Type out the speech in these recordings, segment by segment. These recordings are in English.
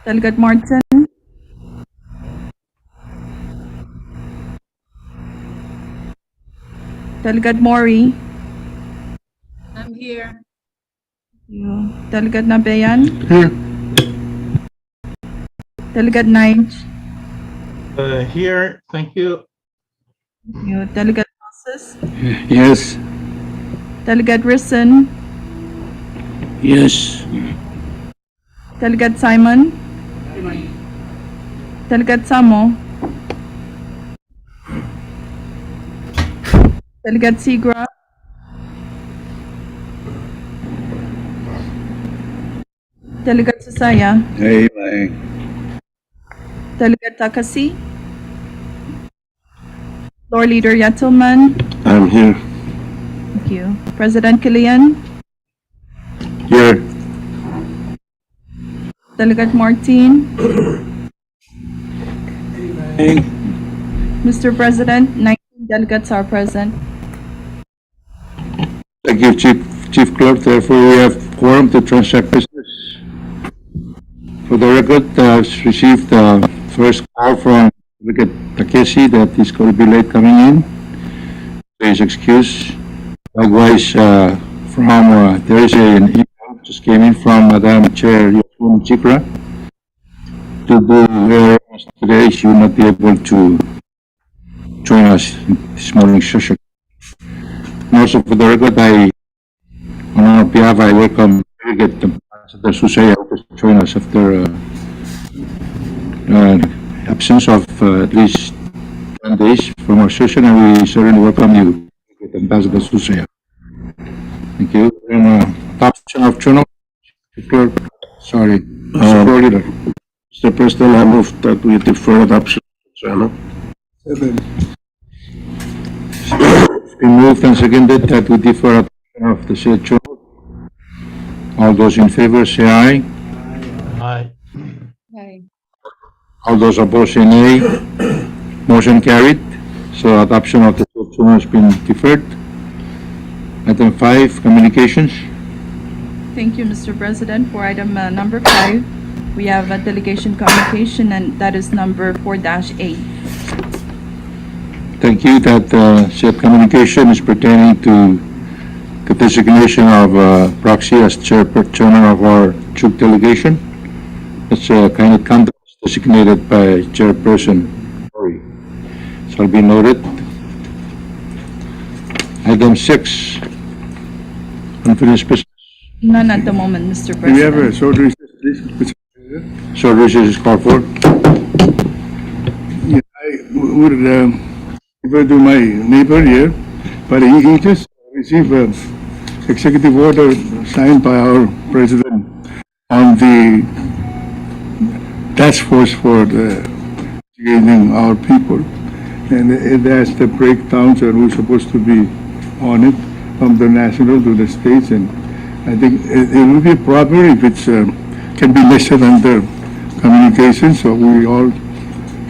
Delegate Martin. Delegate Mori. I'm here. You. Delegate Nabayan. Here. Delegate Nige. Here. Thank you. You. Delegate Moses. Yes. Delegate Rison. Yes. Delegate Simon. Delegate Samo. Delegate Segra. Delegate Susaya. Hey, bye. Delegate Takasi. Floor Leader Yattelman. I'm here. Thank you. President Kilian. Here. Delegate Martin. Hey. Mr. President, 19 delegates are present. Thank you, Chief Clerk. Therefore, we have quorum to transact business. For the record, I've received the first call from Delegate Takeshi that he's going to be late coming in. Please excuse. Likewise, there is an email just came in from Madam Chair Yofun Chikra to do today she will not be able to join us in this morning's session. And also for the record, on our behalf, I welcome Delegate Ambassador Susaya to join us after absence of at least 10 days from our session, and we certainly welcome you, Delegate Ambassador Susaya. Thank you. And adoption of journal. Clerk, sorry, Floor Leader. Mr. President, I move that we defer adoption of journal. It's been moved and seconded that we defer adoption of the said journal. All those in favor say aye. Aye. All those opposed say nay. Motion carried. So adoption of the said journal has been deferred. Item 5, communications. Thank you, Mr. President. For item number 5, we have a delegation communication, and that is number 4-8. Thank you. That said communication is pertaining to the designation of proxy as chairman of our Chuk delegation. It's a kind of conduct designated by Chairperson Mori. Shall be noted. Item 6, unfinished business. None at the moment, Mr. Do we have a President. short recess, please? So recess is called for. Yeah, I would refer to my neighbor here, but he just received an executive order signed by our president on the task force for educating our people. And it has the breakdowns and who's supposed to be on it from the national to the states, and I think it will be proper if it's can be listed under communications, so we all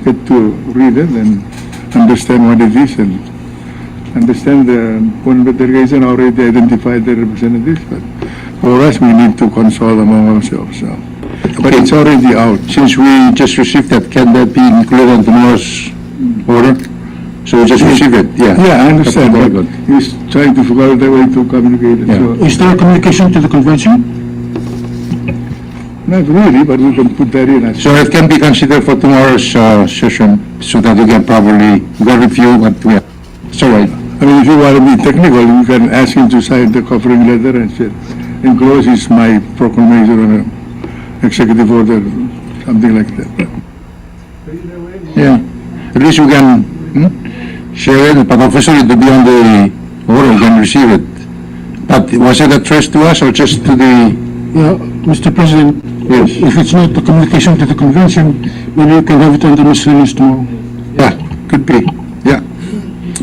get to read it and understand what it is and understand the point of delegation already identified the representatives, but for us we need to consult among ourselves. So. But it's already out. Since we just received that, can that be included in tomorrow's order? So we just received it, yeah. Yeah, I understand, Okay, but very good. he's trying to figure out a way to communicate it. Yeah. So, Is there a communication to the convention? not really, but we can put that in. I So it can be considered for tomorrow's session so that we can probably review what we have. It's all right. I mean, if you want to be technical, you can ask him to sign the covering letter and say, enclosed is my proclamation on an executive order, something like that. Yeah. At least we can share it, but officially to be on the order, we can receive it. But was it addressed to us or just to the, Yeah, Mr. President, yes? if it's not the communication to the convention, maybe you can have it under miscellaneous tomorrow. Yeah, could be, yeah.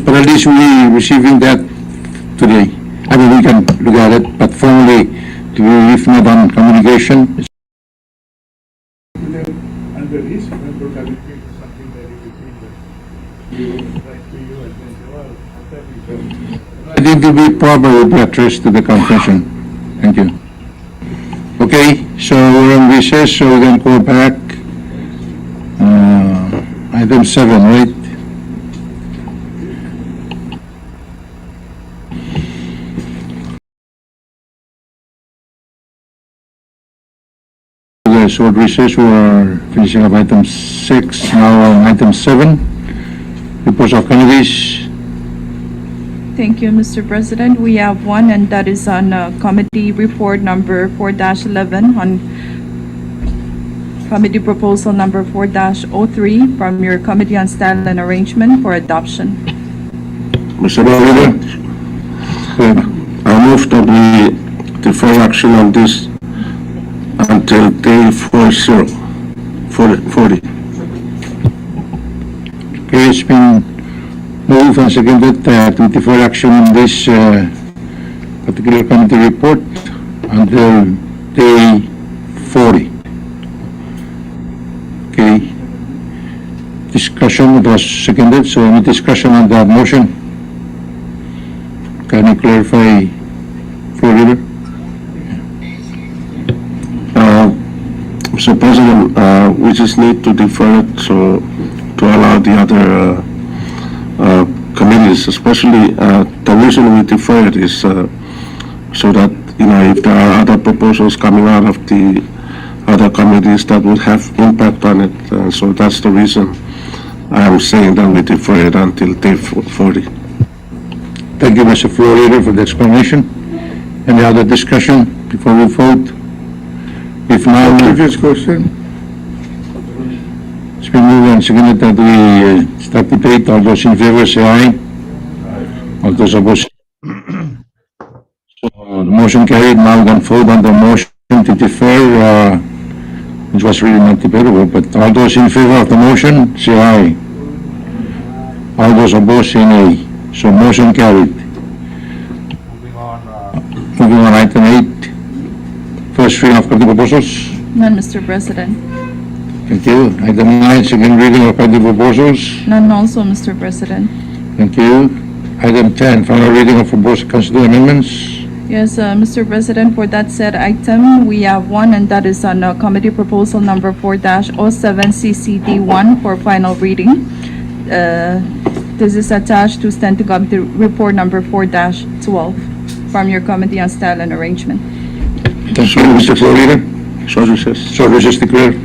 But at least we receiving that today. I mean, we can look at it, but formally, to be if not on communication, it's Under this, remember communicate something that he write to you and then say, well, I think to be proper would be addressed to the convention. Thank you. Okay, so we're on recess, so we can go back Item 7, right? The short recess, we are finishing up item 6, now on item 7. Reports of committees. Thank you, Mr. President. We have one, and that is on committee report number 4-11 on committee proposal number 4-03 from your Committee on Style and Arrangement for adoption. Mr. Leader, I move that we defer action on this until day 40. okay, it's been moved and seconded to defer action on this particular committee report until day 40. Okay. Discussion, it was seconded, so any discussion on that motion? Can you clarify, Floor Leader? Mr. President, we just need to defer it so to allow the other committees, especially the reason we defer it is so that, you know, if there are other proposals coming out of the other committees that would have impact on it, so that's the reason I am saying that we defer it until day 40. Thank you, Mr. Floor Leader, for the explanation. Any other discussion before we vote? If not, Previous question. it's been moved and seconded that we start debate. All those in favor say aye. All those opposed. So the motion carried. Now we can vote on the motion to defer, which was really not debatable, but all those in favor of the motion say aye. All those opposed say nay. So motion carried. Moving on, item 8. First reading of committee proposals. None, Mr. President. Thank you. Item 9, second reading of committee proposals. None also, Mr. President. Thank you. Item 10, final reading of proposed constitutional amendments. Yes, Mr. President, for that said item, we have one, and that is on committee proposal number 4-07 CCD1 for final reading. This is attached to standing committee report number 4-12 from your Committee on Style and Arrangement. Thank you, Mr. Floor Leader. Short recess. So recess declared.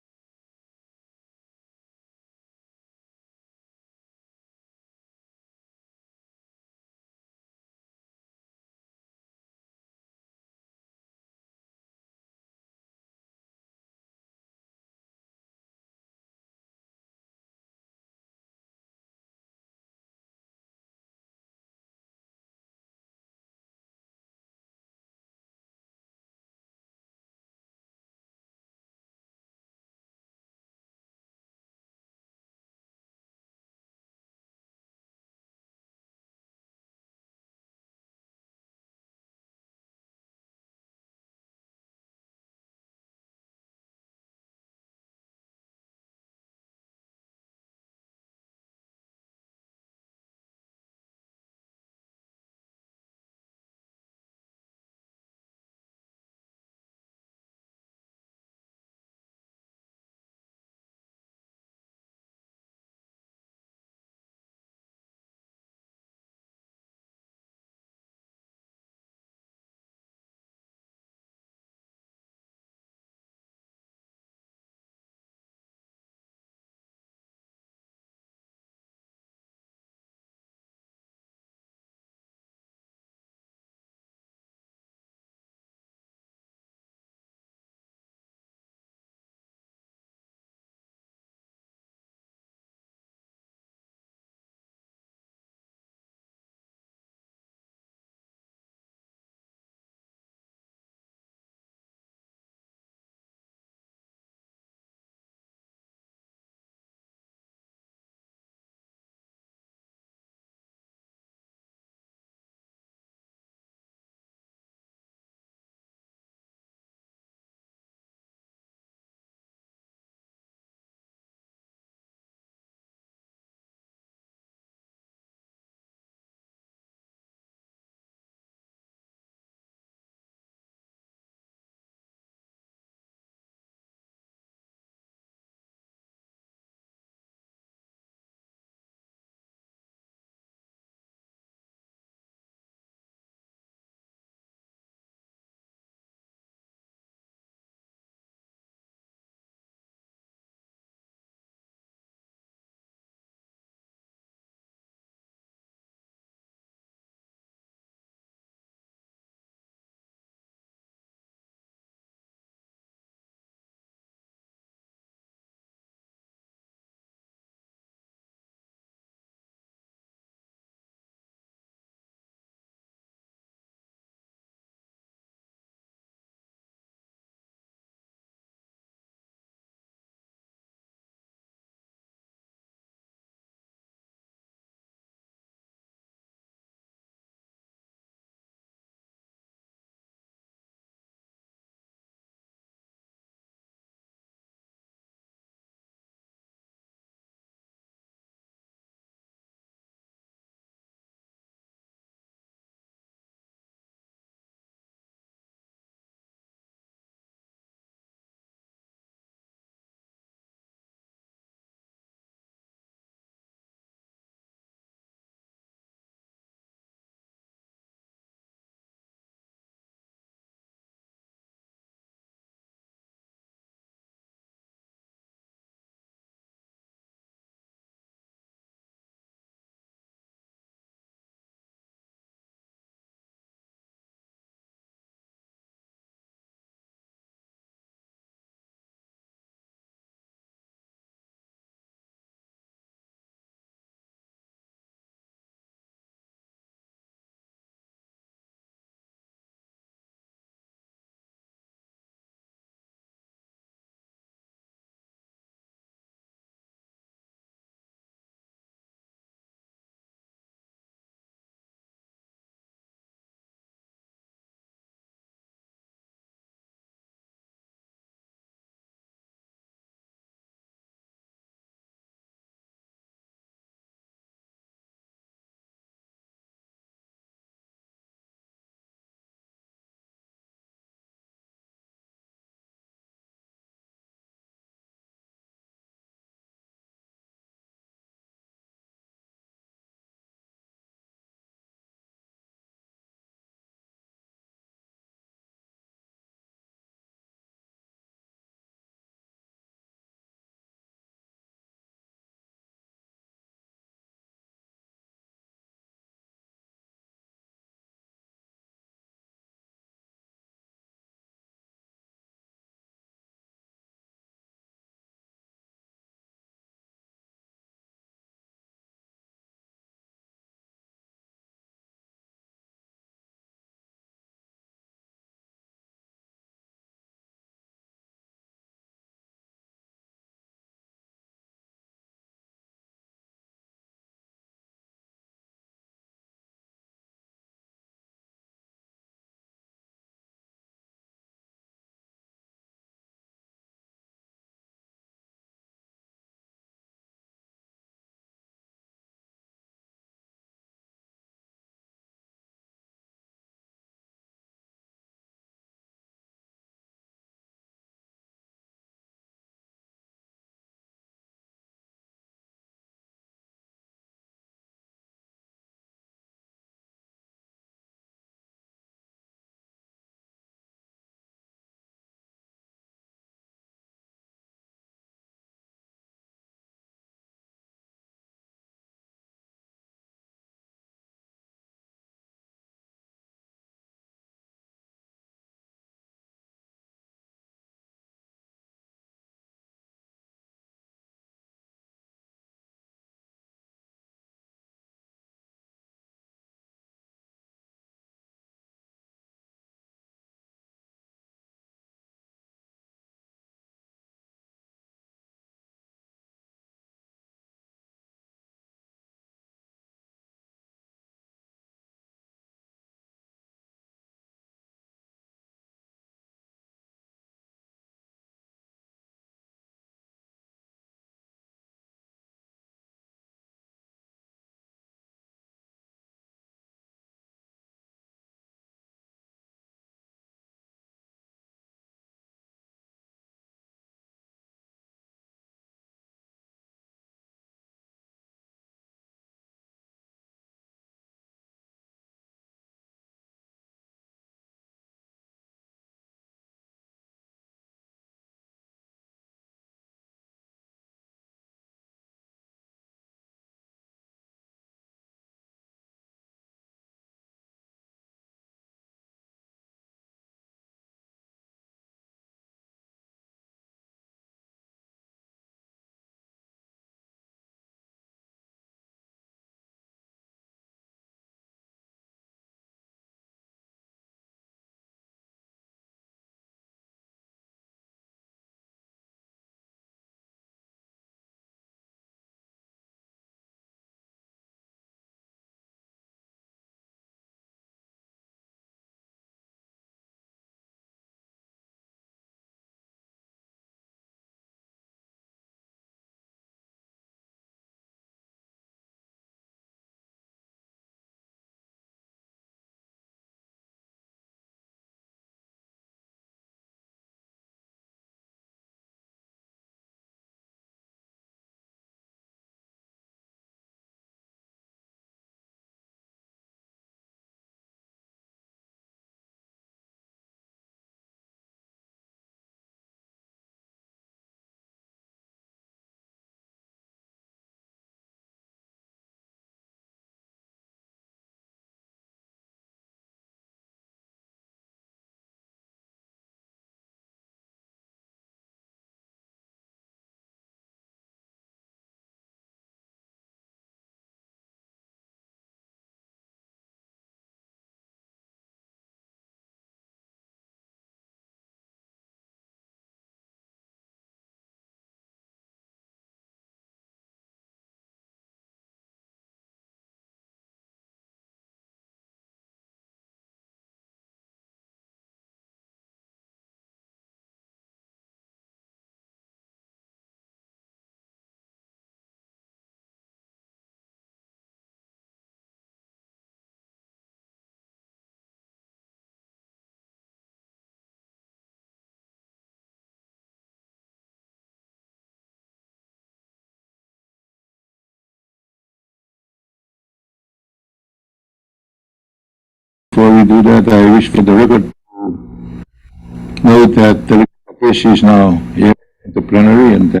Before we do that, I wish for the record to note that the Takeshi is now here in the plenary, and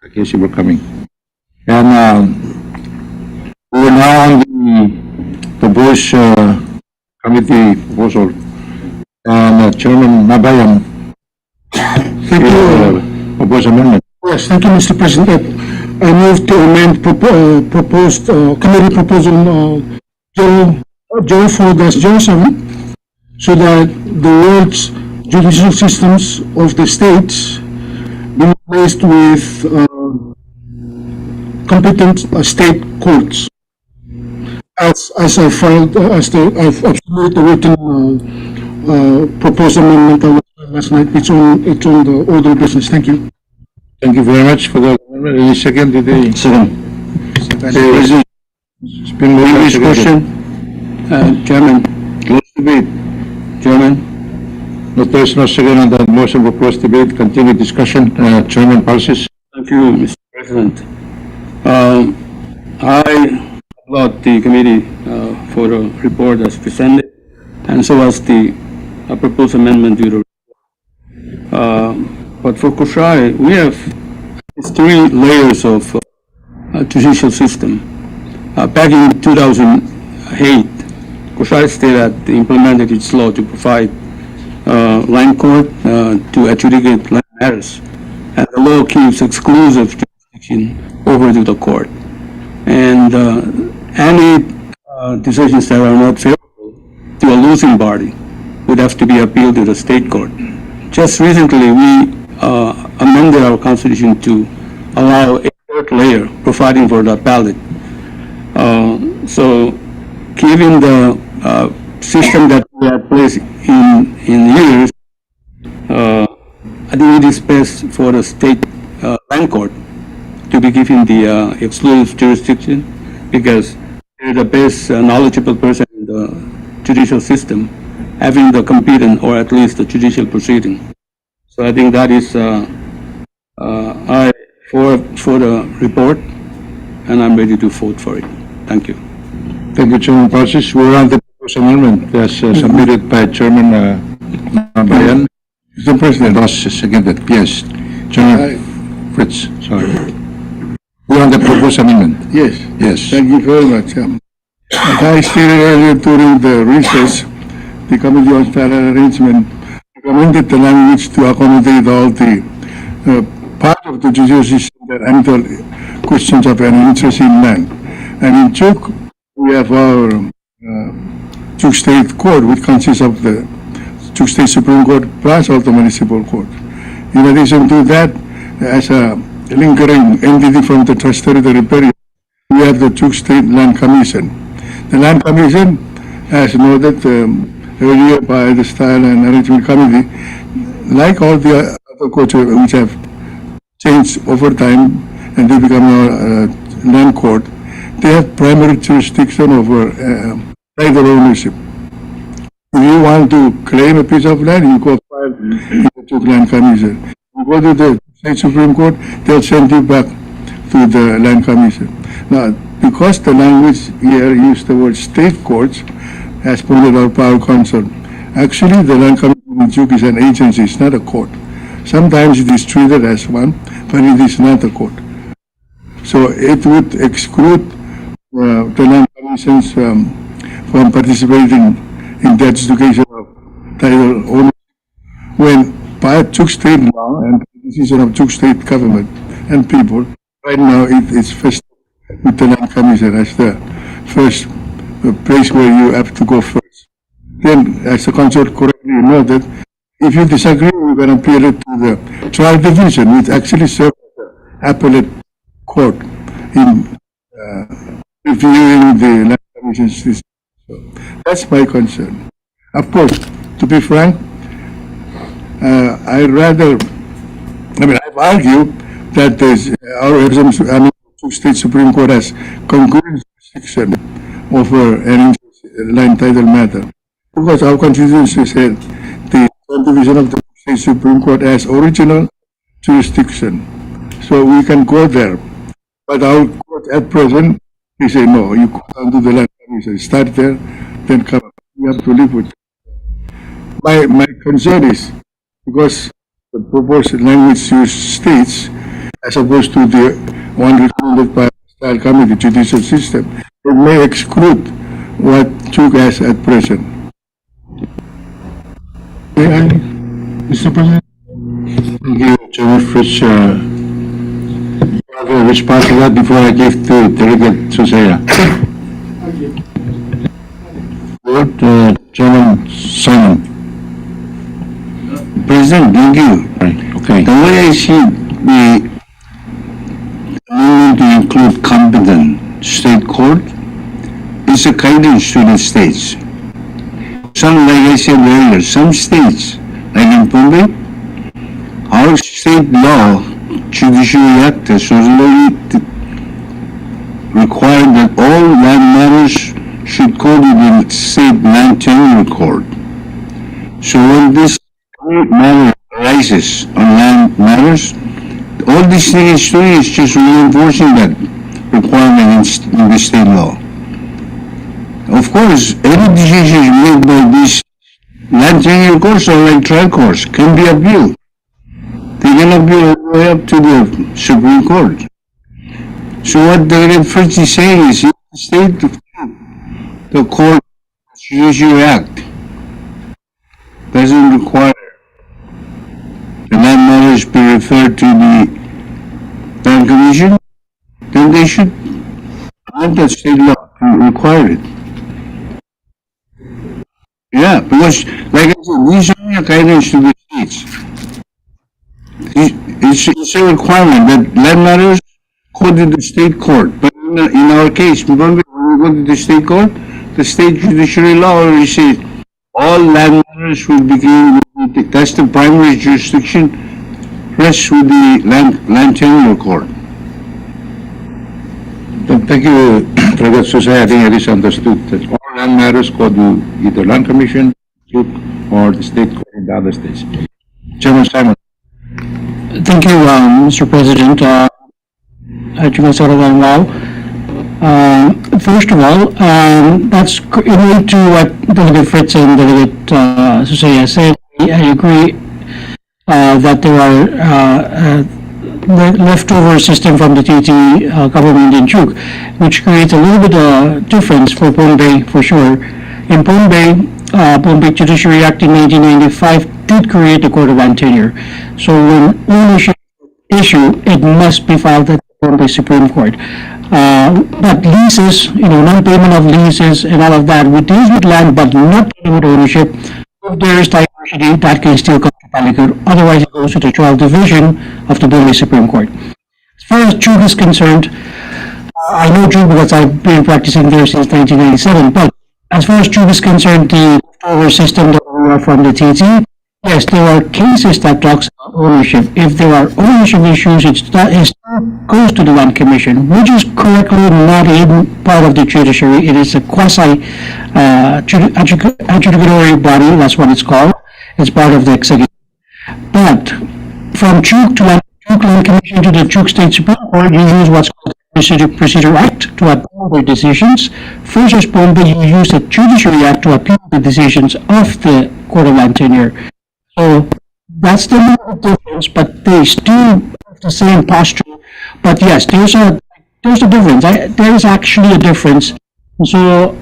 Takeshi for coming. And we're now on the Bush committee proposal. And Chairman Nabayan, Thank you. propose amendment. Yes, thank you, Mr. President. I move to amend proposed committee proposal Joe 4-07 so that the world's judicial systems of the states be replaced with competent state courts. As I filed, I've submitted the written proposed amendment last night. It's on the order of business. Thank you. Thank you very much for the amendment. Any second today? Second. It's been moved and seconded. Chairman, Close debate. Chairman, No, there's no second on that motion for closed debate. Continue discussion. Chairman Parsis. thank you, Mr. President. I applaud the committee for the report as presented, and so as the proposed amendment to the report. But for Koshai, we have three layers of judicial system. Back in 2008, Koshai state had implemented its law to provide land court to adjudicate land matters, and the law gives exclusive jurisdiction over to the court. And any decisions that are not favorable to a losing party would have to be appealed to the state court. Just recently, we amended our constitution to allow a third layer, providing for the ballot. So, given the system that we have placed in years, I think it is best for the state land court to be given the exclusive jurisdiction, because they're the best knowledgeable person in the judicial system, having the competent or at least the judicial proceeding. So I think that is I for the report, and I'm ready to vote for it. Thank you. Thank you, Chairman Parsis. We're on the proposed amendment as submitted by Chairman Nabayan. Mr. President, And also seconded. Yes. Chairman Fritz, sorry. We're on the proposed amendment. yes, Yes. thank you very much. As I stated earlier during the recess, the Committee on Federal Arrangement recommended the language to accommodate all the part of the judicial system that handle questions of an interest in land. And in Chuk, we have our Chuk State Court, which consists of the Chuk State Supreme Court plus all the municipal court. In addition to that, as a lingering entity from the Trust Territory period, we have the Chuk State Land Commission. The Land Commission, as noted earlier by the Style and Arrangement Committee, like all the other courts which have changed over time and they become a land court, they have primary jurisdiction over title ownership. If you want to claim a piece of land, you go file in the Chuk Land Commission. You go to the State Supreme Court, they'll send you back to the Land Commission. Now, because the language here used the word state courts, as pointed out by our counsel, actually the Land Commission in Chuk is an agency, it's not a court. Sometimes it is treated as one, but it is not a court. So it would exclude the Land Commissions from participating in the adjudication of title ownership when by Chuk State law and the decision of Chuk State government and people, right now it is vested with the Land Commission as the first place where you have to go first. Then, as the council correctly noted, if you disagree, you can appeal it to the trial division, which actually serves as the appellate court in reviewing the Land Commission system. So that's my concern. Of course, to be frank, I've argued that our Chuk State Supreme Court has concurrent jurisdiction over any land title matter. Because our Constitution said the division of the State Supreme Court has original jurisdiction. So we can go there. But our court at present, they say no, you go down to the Land Commission, start there, then come up. we have to live with. My concern is because the proposed language used states as opposed to the one recommended by the style committee judicial system, it may exclude what Chuk has at present. May I, Mr. President? Thank you, Chairman Fritz. You have a response to that before I give to Delegate Susaya. Good, Chairman Simon. President, thank you. Right, okay. The way I see the amendment to include competent state court is a guidance to the states. Some, like I said earlier, some states, like in Bombay, our state law, Judiciary Act, has already required that all land matters should go to the state land tenure court. So when this matter arises on land matters, all this thing is doing is just reinforcing that requirement in the state law. Of course, any decisions made by these land tenure courts or like trial courts can be appealed. They can appeal all the way up to the Supreme Court. So what the Fritz is saying is, if the state, the court, Judiciary Act doesn't require the land matters be referred to the land commission, then they should amend that state law to require it. Yeah, because like I said, these are guidance to the states. It's a requirement that land matters go to the state court. But in our case, when we go to the state court, the state judiciary law already says all land matters will begin with that's the primary jurisdiction, rests with the land tenure court. Thank you, Delegate Susaya. I think it is understood that all land matters go to either land commission, or the state court in the other states. Chairman Simon. Thank you, Mr. President. You guys are all well. First of all, that's related to what Delegate Fritz and Delegate Susaya said. I agree that there are leftover system from the TT government in Chuk, which creates a little bit of difference for Bombay for sure. In Bombay Judiciary Act in 1995 did create the Court of Land Tenure. So when ownership issue, it must be filed at the Bombay Supreme Court. But leases, non-payment of leases and all of that, we deal with land but not dealing with ownership. If there is diversity, that can still come to Palikur. Otherwise, it goes to the trial division of the Bombay Supreme Court. As far as Chuk is concerned, I know Chuk because I've been practicing there since 1997, but as far as Chuk is concerned, the leftover system that we are from the TT, yes, there are cases that talks about ownership. If there are ownership issues, it goes to the Land Commission, which is correctly not even part of the judiciary. It is a quasi adjudicatory body, that's what it's called. It's part of the executive. But from Chuk to Land Commission to the Chuk State Supreme Court, you use what's called the Procedure Act to appeal the decisions. Versus Bombay, you use the Judiciary Act to appeal the decisions of the Court of Land Tenure. So that's the little difference, but they still have the same posture. But yes, there's a difference. There is actually a difference. So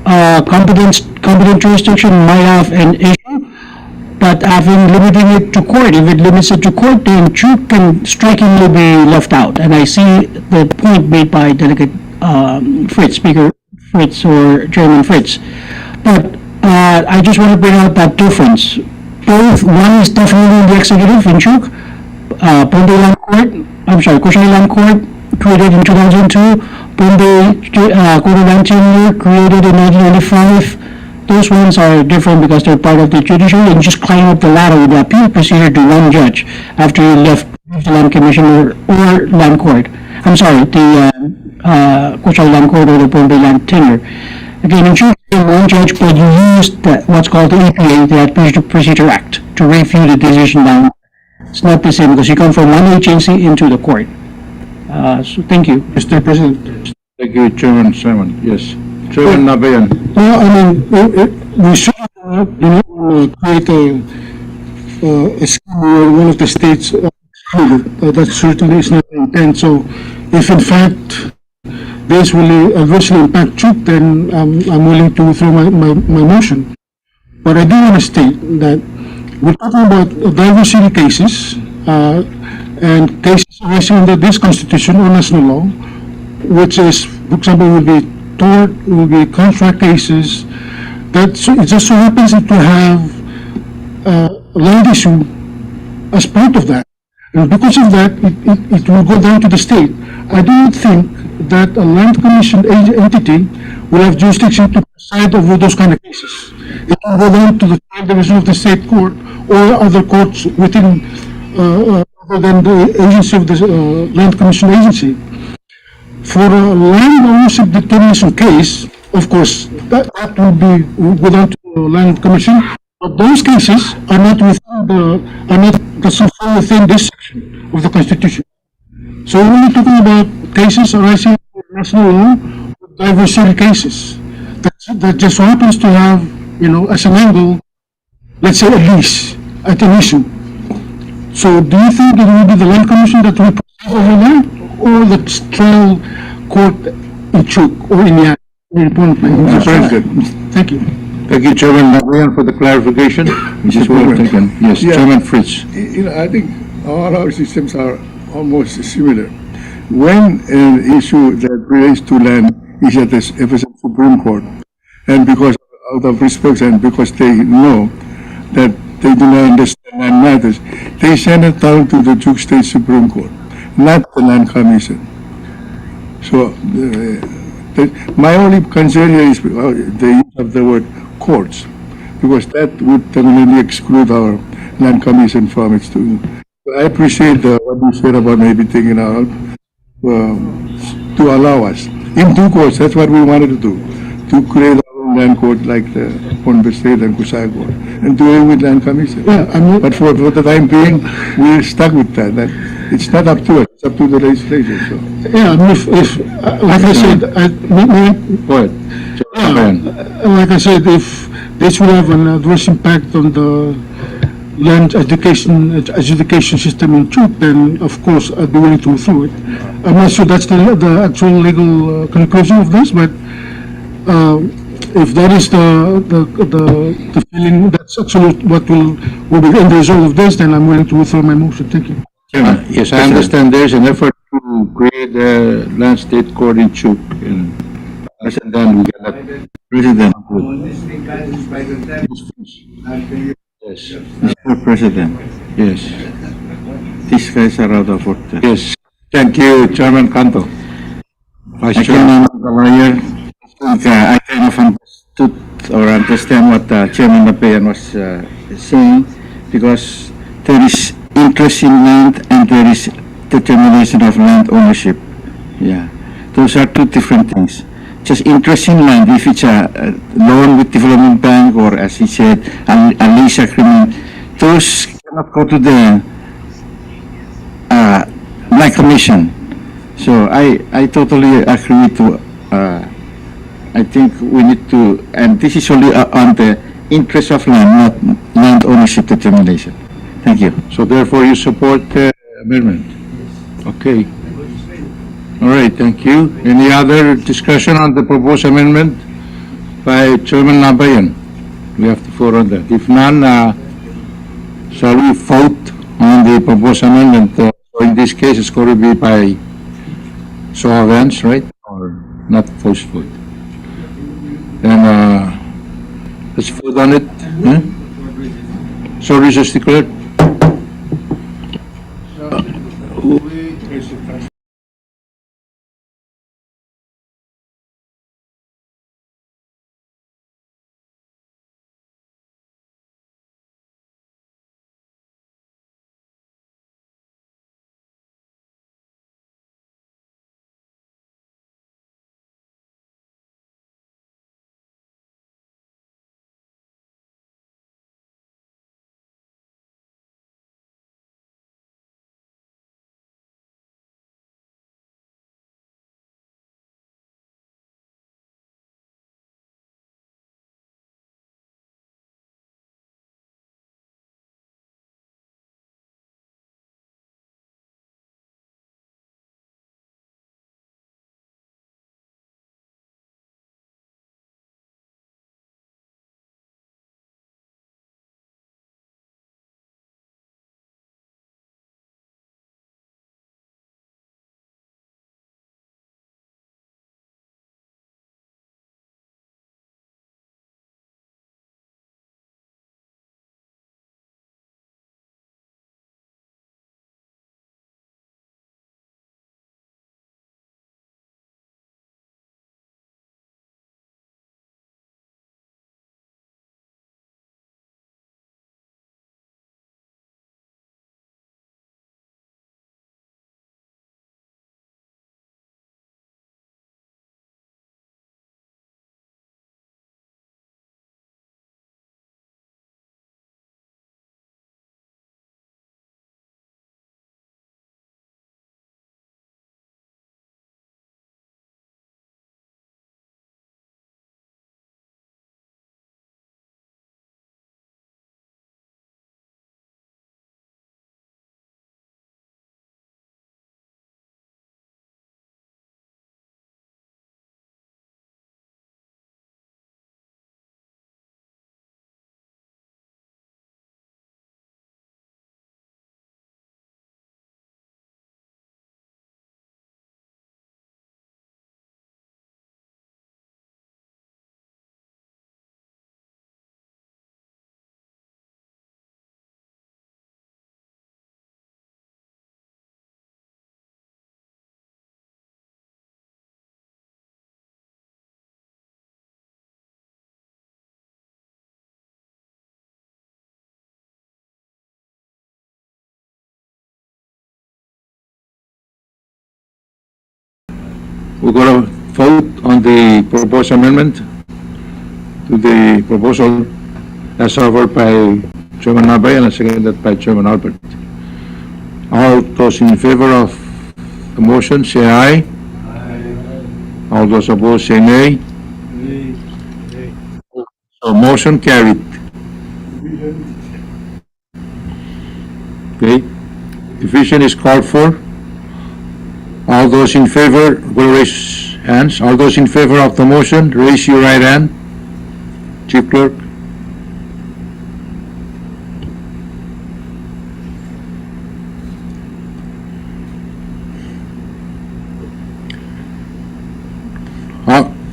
competent jurisdiction might have an issue, but having limiting it to court, if it limits it to court, then Chuk can strikingly be left out. And I see the point made by Delegate Fritz, Speaker Fritz or Chairman Fritz. But I just want to bring out that difference. Both, one is definitely in the executive in Chuk, Bombay Land Court, Kushali Land Court, created in 2002, Bombay Court of Land Tenure, created in 1995. Those ones are different because they're part of the judiciary, and you just climb up the ladder with the appeal procedure to one judge after you left the Land Commission or Land Court. I'm sorry, the Kushali Land Court or the Bombay Land Tenure. Again, in Chuk, one judge, but you used what's called the EPA, the Administrative Procedure Act, to review the decision down. It's not the same because you come from one agency into the court. So thank you. Mr. President. Thank you, Chairman Simon. Yes. Chairman Nabayan. Well, I mean, we should create a scheme where one of the states excluded. That certainly is not the intent. So if in fact this will adversely impact Chuk, then I'm willing to withdraw my motion. But I do want to state that we're talking about diversity cases and cases arising under this constitution or national law, which is, for example, will be contract cases. It just so happens to have land issue as part of that. And because of that, it will go down to the state. I don't think that a land commission entity will have jurisdiction to preside over those kind of cases. It will go down to the third division of the state court or other courts within, other than the agency of the land commission agency. For a land ownership determination case, of course, that will go down to the land commission. But those cases are not so far within this section of the Constitution. So we're only talking about cases arising from national law, diversity cases. That just so happens to have, as an angle, let's say a lease at an issue. So do you think it will be the land commission that will preside over that, or the trial court in Chuk or in Yan? Mr. President. Thank you. Thank you, Chairman Nabayan, for the clarification. Which is well taken. Yes, Yeah. Chairman Fritz. I think all our systems are almost similar. When an issue that relates to land is at the FSM Supreme Court, and because out of respect and because they know that they do not understand land matters, they send it down to the Duke State Supreme Court, not the Land Commission. So my only concern here is the use of the word courts, because that would definitely exclude our land commission from its doing. I appreciate what you said about maybe taking out to allow us in two courts. That's what we wanted to do, to create our own land court like the Ponbe State and Kusai Court, and do it with land commission. Yeah, But for the time being, we're stuck with that. That it's not up to us; it's up to the legislature. So. yeah, I mean, if like I said, Go ahead. Chairman Nabayan. like I said, if this will have an adverse impact on the land adjudication system in Chuk, then of course I'd be willing to withdraw it. I'm not sure that's the actual legal conclusion of this, but if that is the feeling, that's actually what will be the end result of this, then I'm willing to withdraw my motion. Thank you. Chairman, yes, I understand there's an effort to create a land state court in Chuk. And then we cannot. President, Yes, Mr. President, yes, these guys are out of order. yes. Thank you, Chairman Canto. Vice I Chairman. came the lawyer, I kind of understood or understand what Chairman Nabayan was saying, because there is interest in land and there is determination of land ownership. Yeah, those are two different things. Just interest in land, if it's a loan with development bank or, as he said, a lease agreement, those cannot go to the land commission. So I totally agree to, I think we need to, and this is only on the interest of land, not land ownership determination. Thank you. So therefore you support the amendment? Okay. All right, thank you. Any other discussion on the proposed amendment by Chairman Nabayan? We have to vote on that. If none, shall we vote on the proposed amendment? So in this case, it's going to be by show of hands, right? Or not voice vote? Then let's vote on it. So recess declared. we're gonna vote on the proposed amendment to the proposal as offered by Chairman Nabay and seconded by Chairman Albert. All those in favor of the motion, say aye. All those opposed, say nay. So motion carried. Okay, division is called for. All those in favor will raise hands. All those in favor of the motion, raise your right hand. Chief Clerk.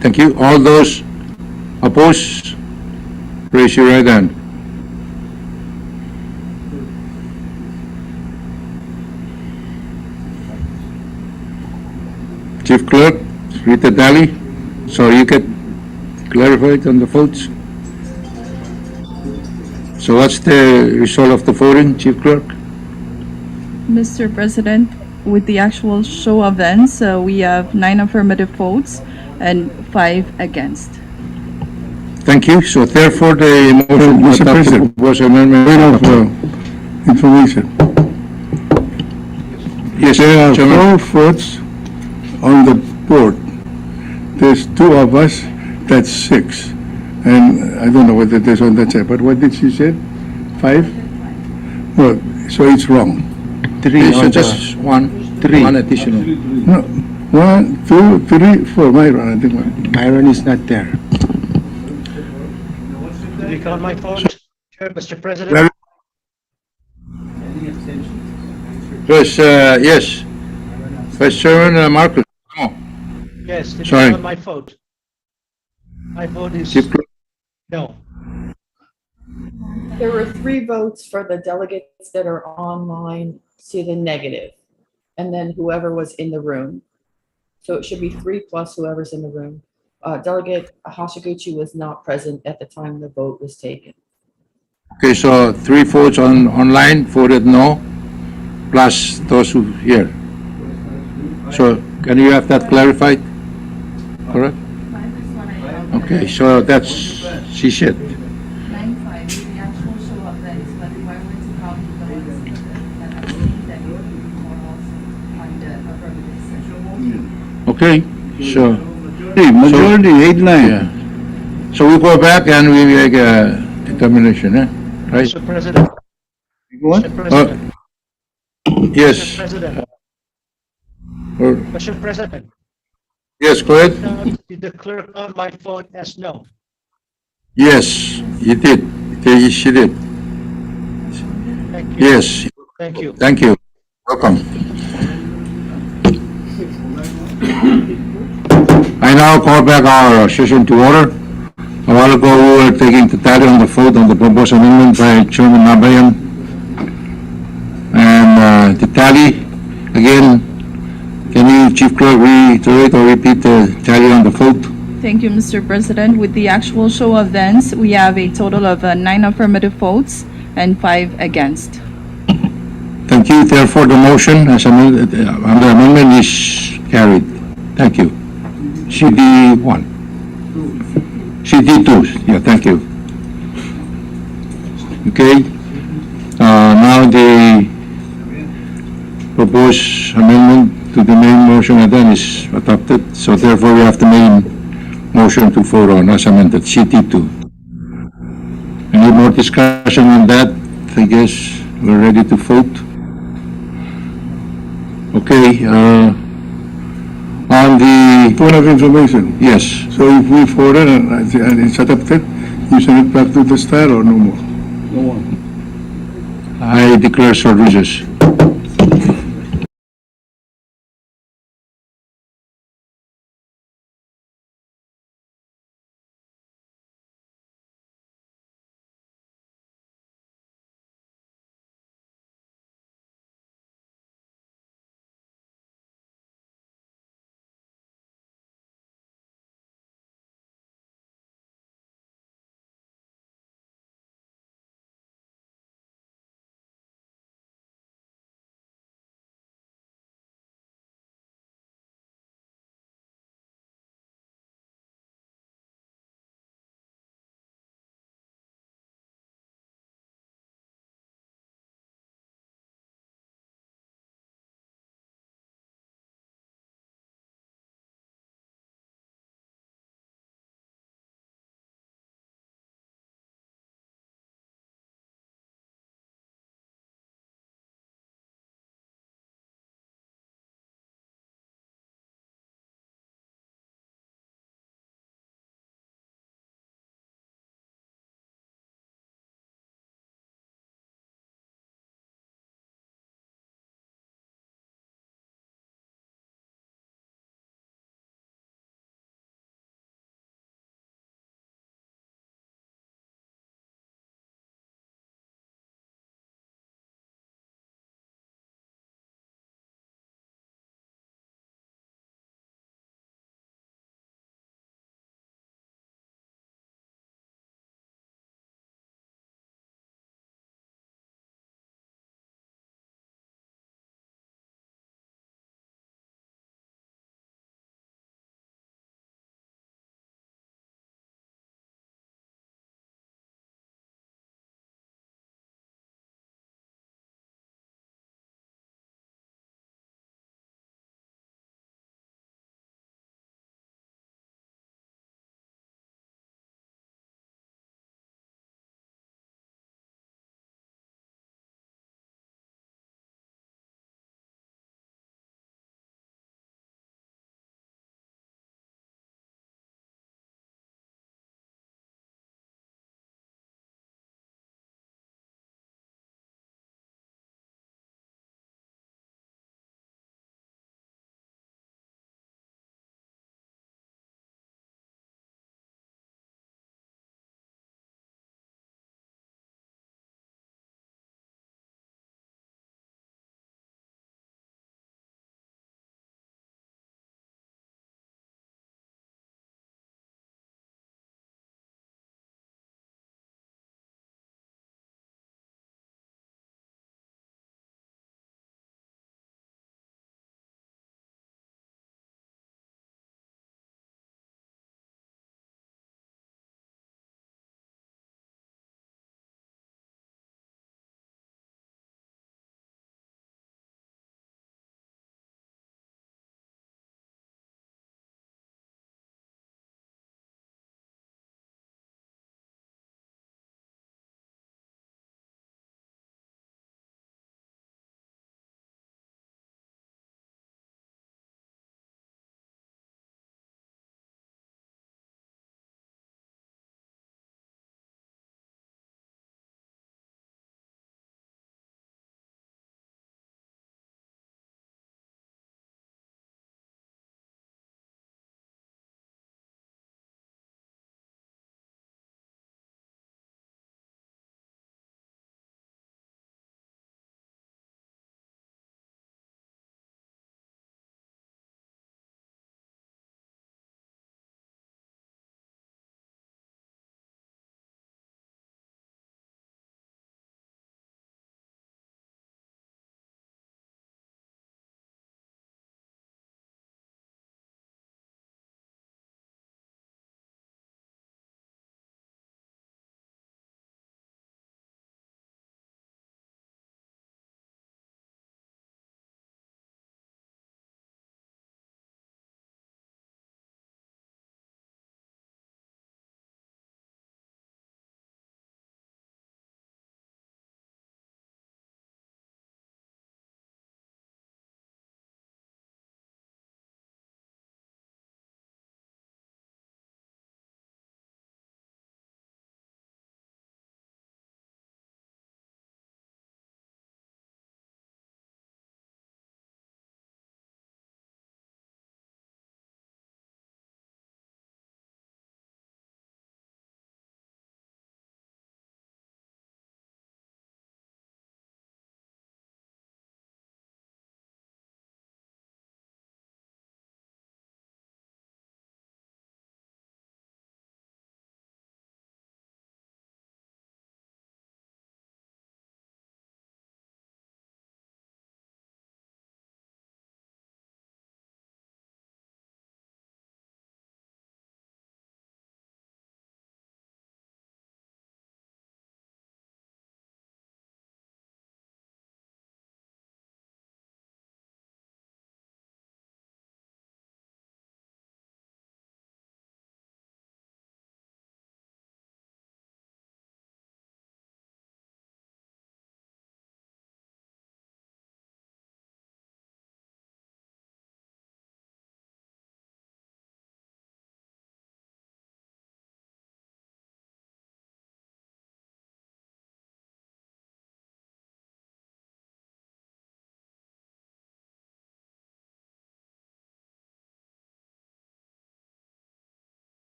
Thank you. All those opposed, raise your right hand. Chief Clerk, read the tally, so you can clarify it on the votes. So what's the result of the voting, Chief Clerk? Mr. President, with the actual show of hands, we have 9 affirmative votes and 5 against. Thank you. So therefore, the motion to Mr. adopt the President, proposed amendment. Information. Yes, There are Chairman. 4 votes on the board. There's 2 of us, that's 6. And I don't know whether there's on that side, but what did she say? 5? Well, so it's wrong. So just one additional. No, 1, 2, 3, 4, Myron, I think. Myron is not there. Did you count my vote, Mr. President? Yes, yes. Vice Chairman Marcos. Come on. Yes, did you Sorry. count my vote? My vote is Chief Clerk. no. There were 3 votes for the delegates that are online to the negative, and then whoever was in the room. So it should be 3 plus whoever's in the room. Delegate Hashiguchi was not present at the time the vote was taken. Okay, so 3 votes online voted no, plus those who here. So can you have that clarified? Correct? Okay, so that's, she said. 9-5, the actual show of hands, but if I were to count the ones that abstained, then it would be more on the affirmative session. Okay, so, Hey, majority, 8-9. yeah. So we go back and we make a determination, right? Mr. President. What? Mr. President. Mr. Yes, President. or- Mr. President. yes, go ahead. Did the clerk count my vote as no? Yes, you did. Okay, she did. Thank you. Yes, Thank you. thank you. Welcome. I now call back our session to order. A while ago, we were taking the tally on the vote on the proposed amendment by Chairman Nabayan. And the tally, again, can you, Chief Clerk, reiterate or repeat the tally on the vote? Thank you, Mr. President. With the actual show of hands, we have a total of 9 affirmative votes and 5 against. Thank you. Therefore, the motion as amended, on the amendment is carried. Thank you. CD1. CD2, yeah, thank you. Okay. Now the proposed amendment to the main motion again is adopted, so therefore we have the main motion to vote on as amended, CD2. Any more discussion on that? I guess we're ready to vote. Okay, on the, Point of information. yes, So if we voted and it's adopted, you send it back to the star or no more? No one. I declare so recess.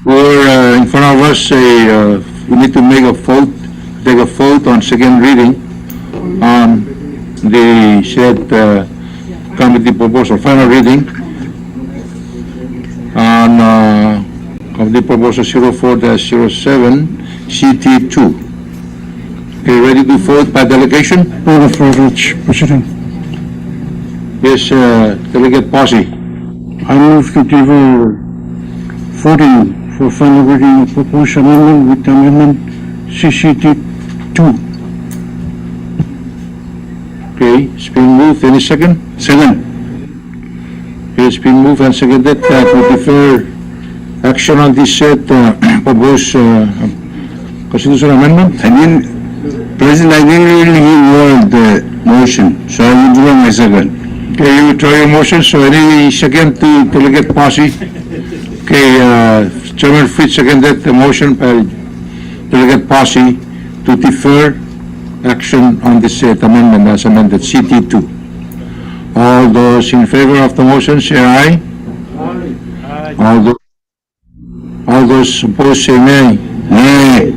We're, in front of us, we need to take a vote on second reading on the said committee proposal, final reading on committee proposal 04-07 CT2. Okay, ready to vote by delegation? Order for which, President. Yes, Delegate Posse. I move to table voting for final reading of proposed amendment with amendment CCT 2. Okay, it's been moved. Any second? Second. Okay, it's been moved and seconded that we defer action on this said proposed constitutional amendment. President, I didn't really hear word the motion, so I withdraw my second. Okay, you withdraw your motion, so any second to Delegate Posse? Okay, Chairman Fritz seconded the motion by Delegate Posse to defer action on this said amendment as amended, CT2. All those in favor of the motion say aye. All those opposed say nay. Nay.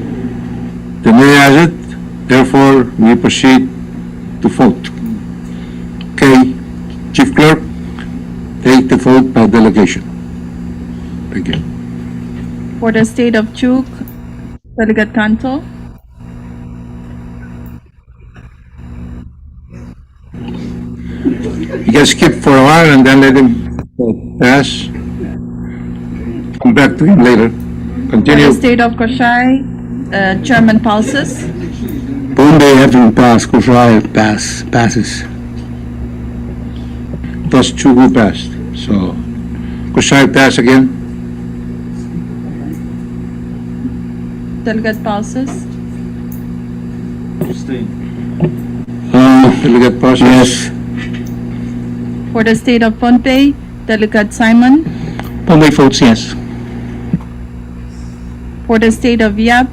The nay has it, therefore we proceed to vote. Okay, Chief Clerk, take the vote by delegation. Thank you. For the state of Chuk, Delegate Canto. You can skip for a while and then let him pass. Come back to him later. For Continue. the state of Koshai, Chairman Pulses. Bombay having passed, Kushai passes. Thus Chugu passed. So, Kushai pass again. Delegate Pulses. Delegate Process. Yes. For the state of Pohnpei, Delegate Simon. Bombay votes yes. For the state of Yap,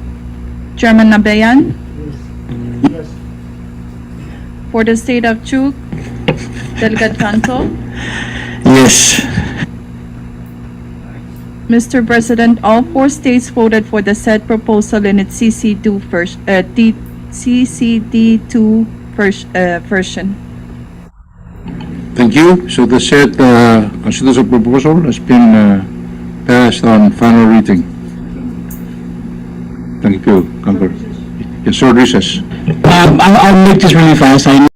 Chairman Nabayan. For the state of Chuk, Delegate Canto. Yes. Mr. President, all four states voted for the said proposal in its CCD2 version. Thank you. So the said constitutional proposal has been passed on final reading. Thank you, Congress. Yes, sir, recess. I'll make this really fast. I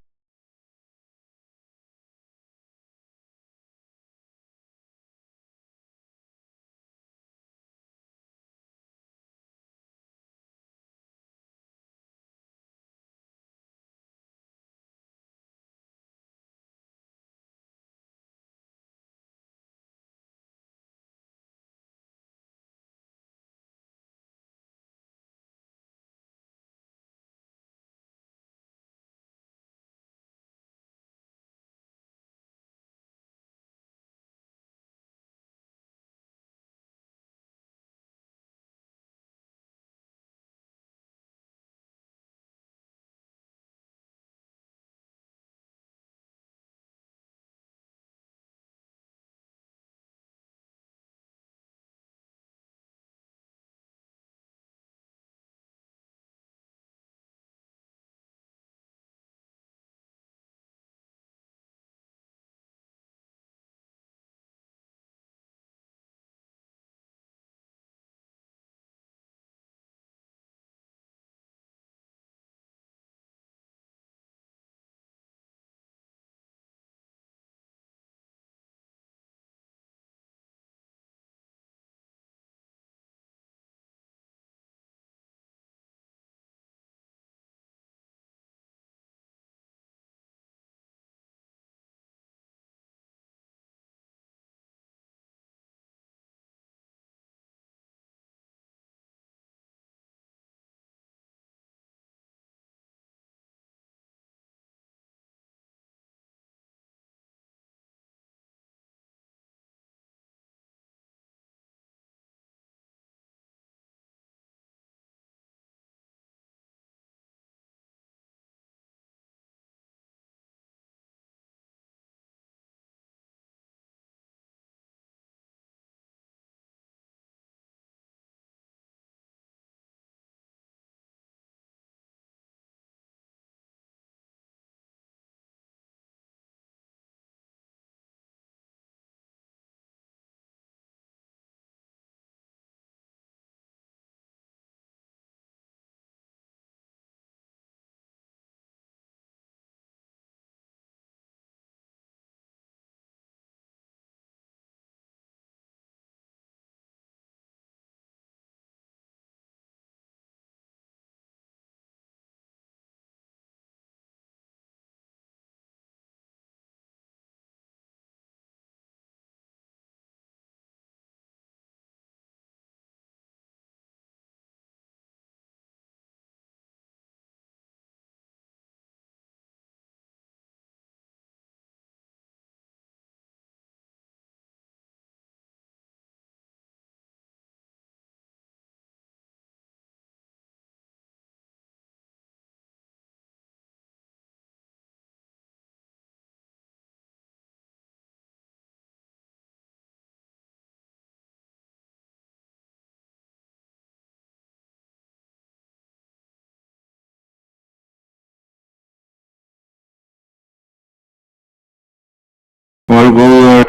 while ago, we were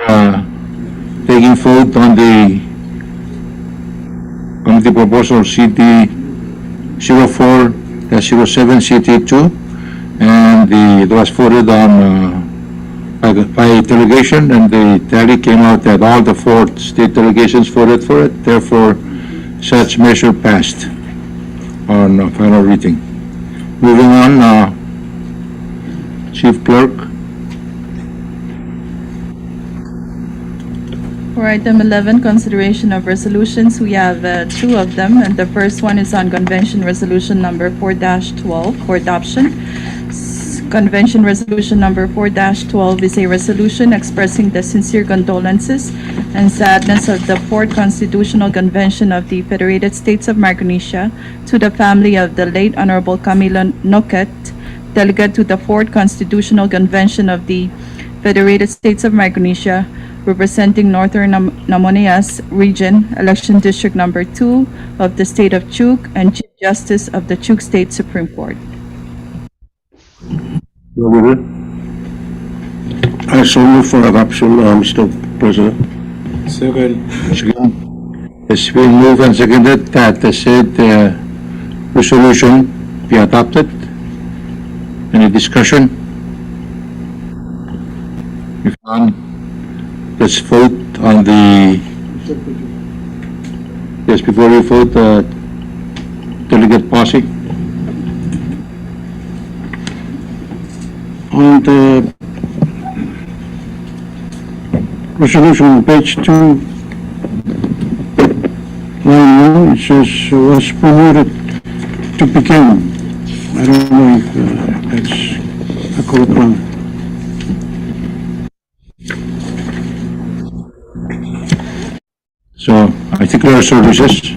taking vote on the proposal CD 04-07 CT2, and it was voted on by delegation, and the tally came out that all the 4 state delegations voted for it. Therefore, such measure passed on final reading. Moving on, Chief Clerk. For item 11, consideration of resolutions, we have 2 of them, and the first one is on Convention Resolution Number 4-12 for adoption. Convention Resolution Number 4-12 is a resolution expressing the sincere condolences and sadness of the 4th Constitutional Convention of the Federated States of Micronesia to the family of the late Honorable Camilo Noquet, delegate to the 4th Constitutional Convention of the Federated States of Micronesia, representing Northern Namoneas Region, Election District Number 2 of the State of Chuuk, and Chief Justice of the Chuuk State Supreme Court. I so move for adoption, Mr. President. Second. It's been moved and seconded that the said resolution be adopted. Any discussion? If none, let's vote on the, yes, before we vote, Delegate Posse. On the resolution on page 2, line 1, it says was promoted to begin. I don't know if that's a correct one. So, I think there are services.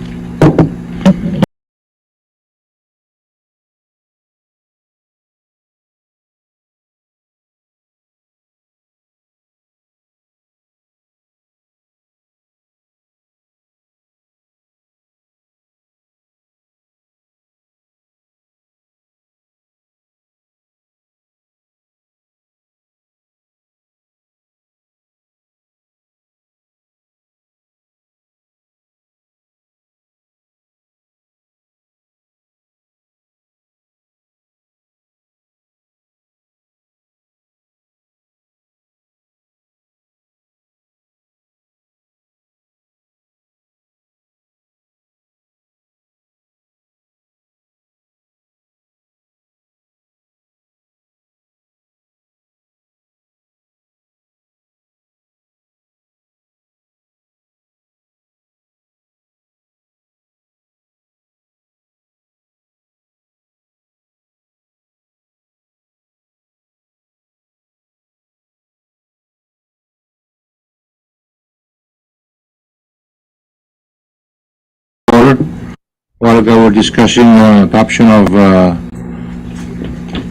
While we were discussing adoption of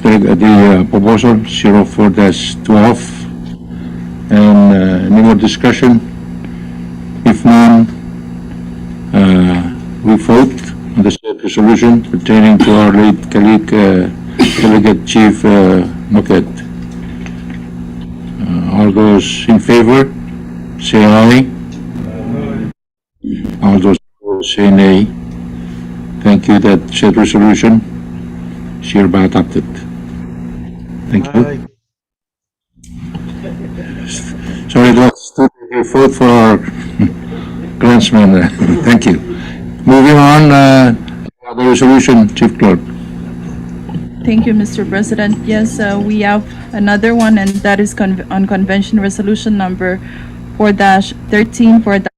the proposal 04-12, and any more discussion? If none, we vote on the said resolution pertaining to our late colleague, Delegate Chief Noquet. All those in favor, say aye. All those opposed, say nay. Thank you. That said resolution is hereby adopted. Thank you. Sorry, let's do a vote for our grantsman. Thank you. Moving on, the resolution, Chief Clerk. Thank you, Mr. President. Yes, we have another one, and that is on Convention Resolution Number 4-13 for adoption.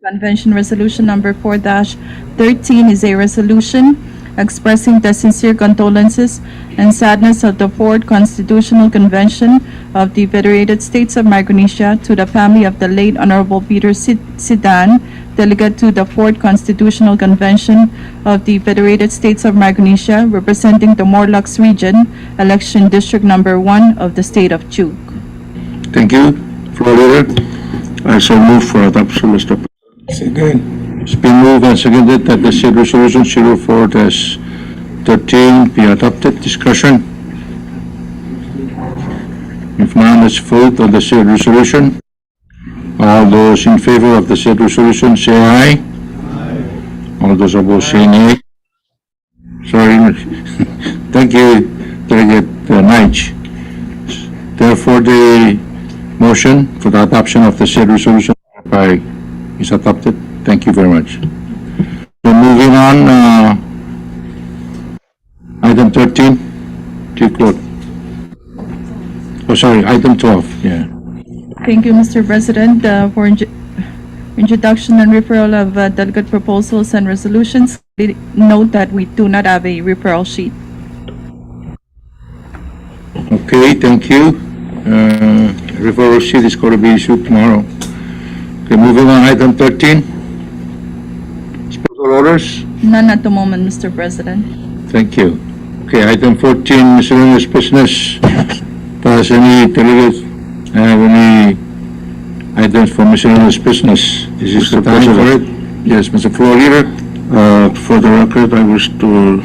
Convention Resolution Number 4-13 is a resolution expressing the sincere condolences and sadness of the 4th Constitutional Convention of the Federated States of Micronesia to the family of the late Honorable Peter Sidan, delegate to the 4th Constitutional Convention of the Federated States of Micronesia, representing the Morlocks Region, Election District Number 1 of the State of Chuuk. Thank you. Floor leader. I so move for adoption, Mr. President. Second. It's been moved and seconded that the said resolution 04-13 be adopted. Discussion? If none, let's vote on the said resolution. All those in favor of the said resolution, say aye. All those opposed, say nay. Sorry. Thank you, Delegate Nige. Therefore, the motion for the adoption of the said resolution is adopted. Thank you very much. So moving on, item 13, Chief Clerk. Oh, sorry, item 12, yeah. Thank you, Mr. President, for introduction and referral of delegate proposals and resolutions. Note that we do not have a referral sheet. Okay, thank you. Referral sheet is going to be issued tomorrow. Okay, moving on, item 13. Special orders. None at the moment, Mr. President. Thank you. Okay, item 14, miscellaneous business. Does any delegate have any items for miscellaneous business? Is this the time for it? Yes, Mr. Floor Leader. For the record, I wish to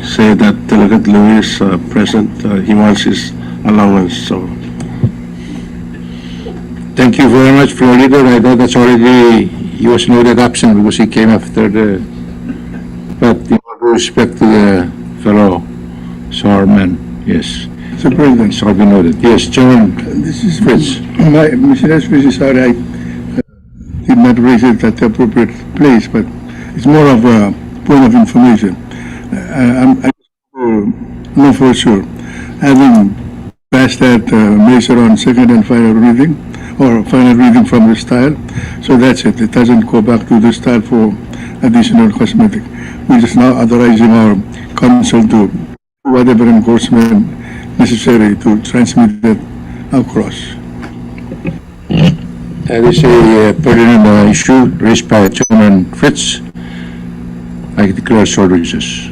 say that Delegate Lewis present, he wants his allowance, so. Thank you very much, Floor Leader. I thought that's already, he was noted absent because he came after the, but in all due respect to the fellow Sarman, yes. Mr. President, It's all been noted. Yes, Chairman this is Fritz. my miscellaneous business. Sorry, I did not raise it at the appropriate place, but it's more of a point of information. I know for sure, having passed that measure on second and final reading, or final reading from the style, so that's it. It doesn't go back to the style for additional cosmetic. We're just now authorizing our council to do whatever enforcement necessary to transmit that across. That is a pertinent issue raised by Chairman Fritz. I declare short recess.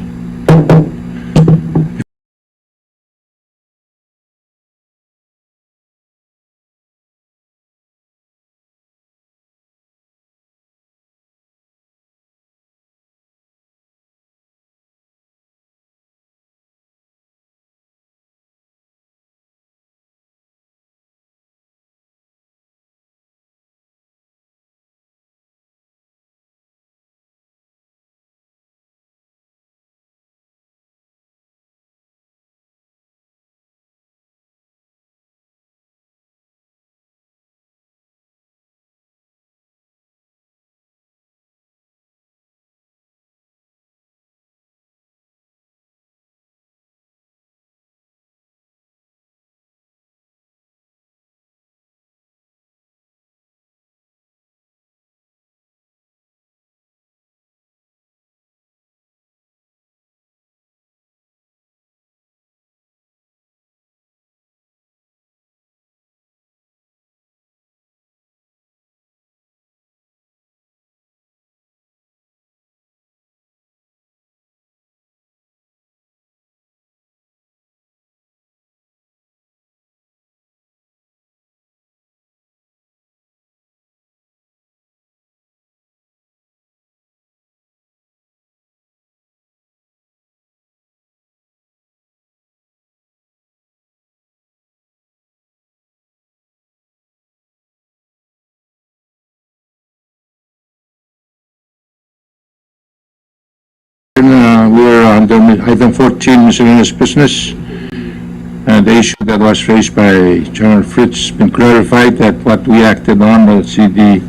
We're under item 14, miscellaneous business. And the issue that was raised by Chairman Fritz has been clarified that what we acted on, the CD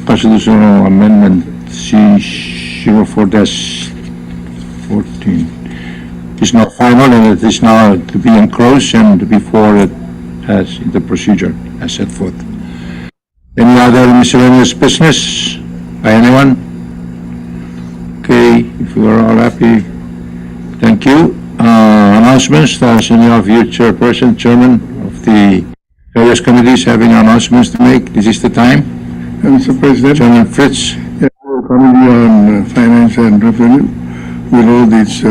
Constitutional Amendment C04-14 is now final and it is now to be enclosed and before it has the procedure as set forth. Any other miscellaneous business by anyone? Okay, if you are all happy, thank you. Announcements, does any of you, Chairperson, Chairman of the various committees having announcements to make? This is the time. Mr. President, Chairman Fritz. our committee on finance and revenue will hold its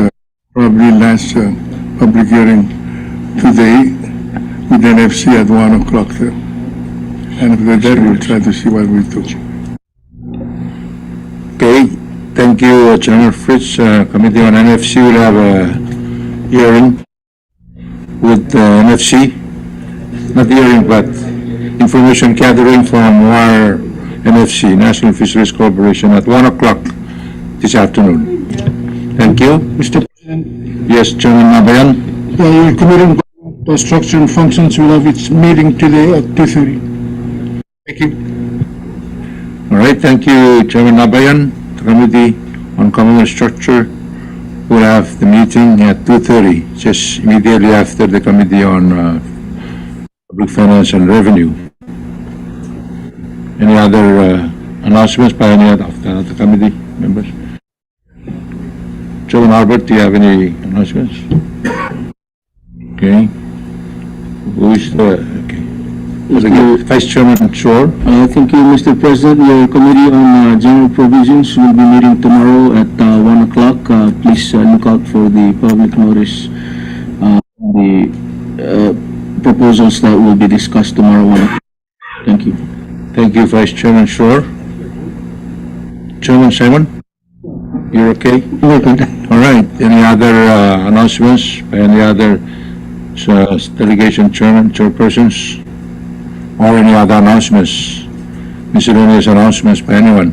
probably last public hearing today with NFC at 1 o'clock. And after that, we'll try to see what we do. Okay, thank you, Chairman Fritz. Committee on NFC will have a hearing with NFC not hearing, but information gathering from our NFC, National Fisheries Corporation, at 1 o'clock this afternoon. Thank you. Mr. President, Yes, Chairman Nabayan? the Committee on Structure and Functions will have its meeting today at 2:30. Thank you. All right, thank you, Chairman Nabayan. The Committee on Commonwealth Structure will have the meeting at 2:30, just immediately after the Committee on Public Finance and Revenue. Any other announcements by any of the committee members? Chairman Albert, do you have any announcements? Okay. Who is the, okay. Vice Chairman Shore? Thank you, Mr. President. Your Committee on General Provisions will be meeting tomorrow at 1 o'clock. Please look out for the public notice, the proposals that will be discussed tomorrow. 1 o'clock. Thank you. Thank you, Vice Chairman Shore. Chairman Simon? You're okay? All right. Any other announcements by any other delegation chairman, chairpersons? Or any other announcements, miscellaneous announcements by anyone?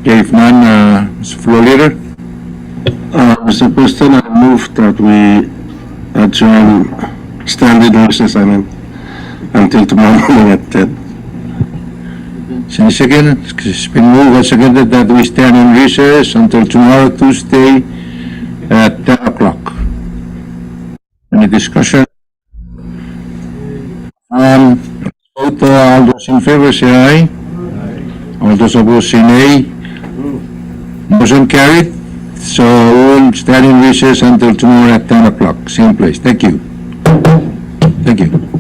Okay, if none, Mr. Floor Leader? Mr. President, I move that we adjourn standing recess, until tomorrow morning at 10. Second, it's been moved and seconded that we stand in recess until tomorrow, Tuesday, at 10 o'clock. Any discussion? Vote, all those in favor say aye. All those opposed say nay. Motion carried. So we'll stand in recess until tomorrow at 10 o'clock, same place. Thank you. Thank you.